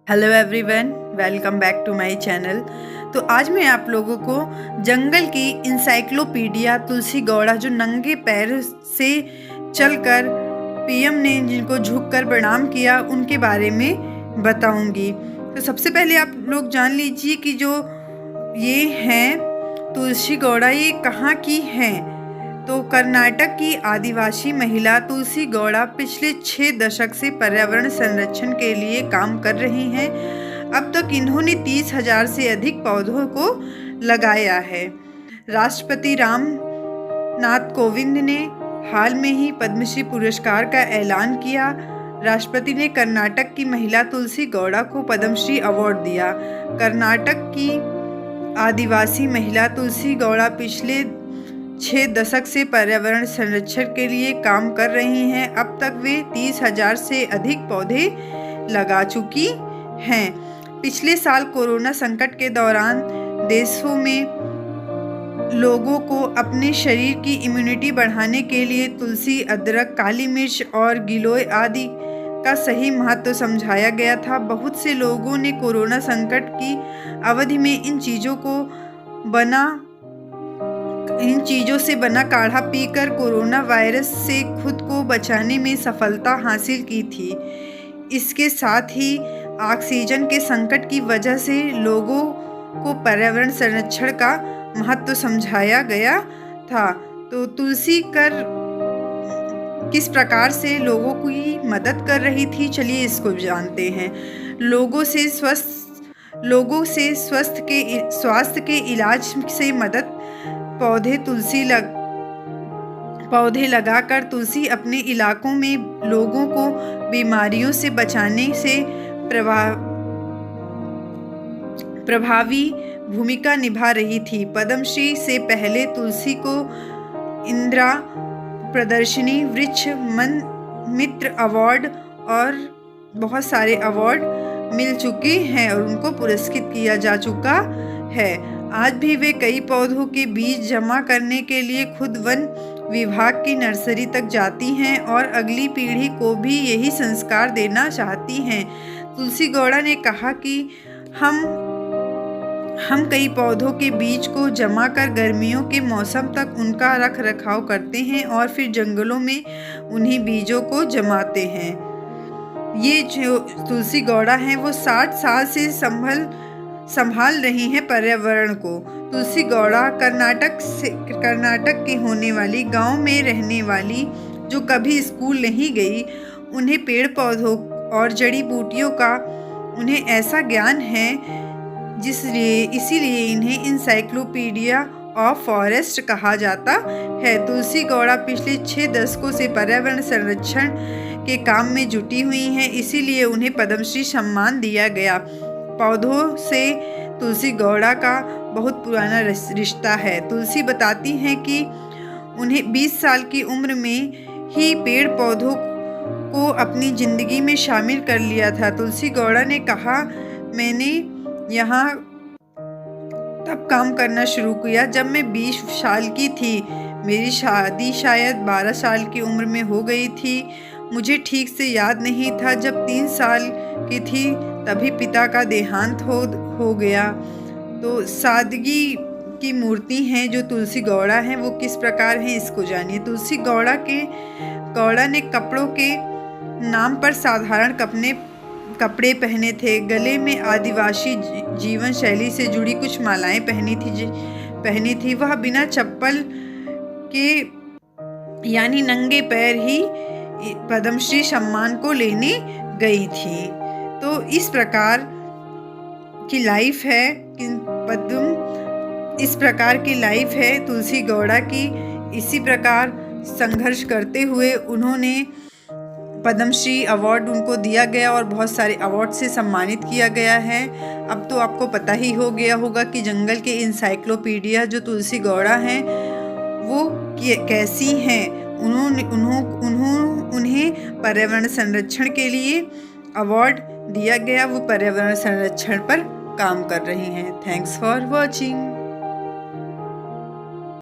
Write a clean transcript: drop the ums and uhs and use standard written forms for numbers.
Hello everyone, welcome back to my channel. तो आज मैं आप लोगों को जंगल की इंसाइक्लोपीडिया तुलसी गौड़ा जो नंगे पैर से चलकर पीएम ने जिनको झुककर प्रणाम किया उनके बारे में बताऊंगी। तो सबसे पहले आप लोग जान लीजिए कि जो ये हैं तुलसी गौड़ा ये कहाँ की हैं। तो कर्नाटक की आदिवासी महिला तुलसी गौड़ा पिछले 6 दशक से पर्यावरण संरक्षण के लिए काम कर रही हैं। अब तक इन्होंने 30,000 से अधिक पौधों को लगाया है। राष्ट्रपति राम नाथ कोविंद ने हाल में ही पद्मश्री पुरस्कार का ऐलान किया। राष्ट्रपति ने कर्नाटक की महिला तुलसी गौड़ा को पद्मश्री अवार्ड दिया। कर्नाटक की आदिवासी महिला तुलसी गौड़ा पिछले 6 दशक से पर्यावरण संरक्षण के लिए काम कर रही हैं। अब तक वे 30,000 से अधिक पौधे लगा चुकी हैं। पिछले साल कोरोना संकट के दौरान देशों में लोगों को अपने शरीर की इम्यूनिटी बढ़ाने के लिए तुलसी, अदरक, काली मिर्च और गिलोय आदि का सही महत्व समझाया गया था। बहुत से लोगों ने कोरोना संकट की अवधि में इन चीज़ों से बना काढ़ा पीकर कोरोना वायरस से खुद को बचाने में सफलता हासिल की थी। इसके साथ ही ऑक्सीजन के संकट की वजह से लोगों को पर्यावरण संरक्षण का महत्व समझाया गया था। तो तुलसी किस प्रकार से लोगों की मदद कर रही थी, चलिए इसको जानते हैं। लोगों से स्वास्थ्य के इलाज से मदद पौधे लगाकर तुलसी अपने इलाकों में लोगों को बीमारियों से बचाने से प्रभावी भूमिका निभा रही थी। पद्मश्री से पहले तुलसी को इंदिरा प्रदर्शनी, वृक्ष मित्र अवार्ड और बहुत सारे अवार्ड मिल चुके हैं और उनको पुरस्कृत किया जा चुका है। आज भी वे कई पौधों के बीज जमा करने के लिए खुद वन विभाग की नर्सरी तक जाती हैं और अगली पीढ़ी को भी यही संस्कार देना चाहती हैं। तुलसी गौड़ा ने कहा कि हम कई पौधों के बीज को जमा कर गर्मियों के मौसम तक उनका रख रखाव करते हैं और फिर जंगलों में उन्हीं बीजों को जमाते हैं। ये जो तुलसी गौड़ा हैं वो 60 साल से संभाल रही हैं पर्यावरण को। तुलसी गौड़ा कर्नाटक की होने वाली, गांव में रहने वाली, जो कभी स्कूल नहीं गई, उन्हें पेड़ पौधों और जड़ी बूटियों का उन्हें ऐसा ज्ञान है इसीलिए इन्हें इंसाइक्लोपीडिया ऑफ फॉरेस्ट कहा जाता है। तुलसी गौड़ा पिछले 6 दशकों से पर्यावरण संरक्षण के काम में जुटी हुई हैं, इसीलिए उन्हें पद्मश्री सम्मान दिया गया। पौधों से तुलसी गौड़ा का बहुत पुराना रिश्ता है। तुलसी बताती हैं कि उन्हें 20 साल की उम्र में ही पेड़ पौधों को अपनी ज़िंदगी में शामिल कर लिया था। तुलसी गौड़ा ने कहा, मैंने यहाँ तब काम करना शुरू किया जब मैं 20 साल की थी। मेरी शादी शायद 12 साल की उम्र में हो गई थी। मुझे ठीक से याद नहीं था। जब 3 साल की थी तभी पिता का देहांत हो गया। तो सादगी की मूर्ति हैं जो तुलसी गौड़ा हैं, वो किस प्रकार हैं इसको जानिए। तुलसी गौड़ा ने कपड़ों के नाम पर साधारण कपड़े पहने थे। गले में आदिवासी जीवन शैली से जुड़ी कुछ मालाएं पहनी थी। वह बिना चप्पल के यानी नंगे पैर ही पद्मश्री सम्मान को लेने गई थी। तो इस प्रकार की लाइफ है तुलसी गौड़ा की। इसी प्रकार संघर्ष करते हुए उन्होंने पद्मश्री अवार्ड उनको दिया गया और बहुत सारे अवार्ड से सम्मानित किया गया है। अब तो आपको पता ही हो गया होगा कि जंगल के इंसाइक्लोपीडिया जो तुलसी गौड़ा हैं वो कैसी हैं। उन्हें पर्यावरण संरक्षण के लिए अवार्ड दिया गया। वो पर्यावरण संरक्षण पर काम कर रही हैं। Thanks for watching.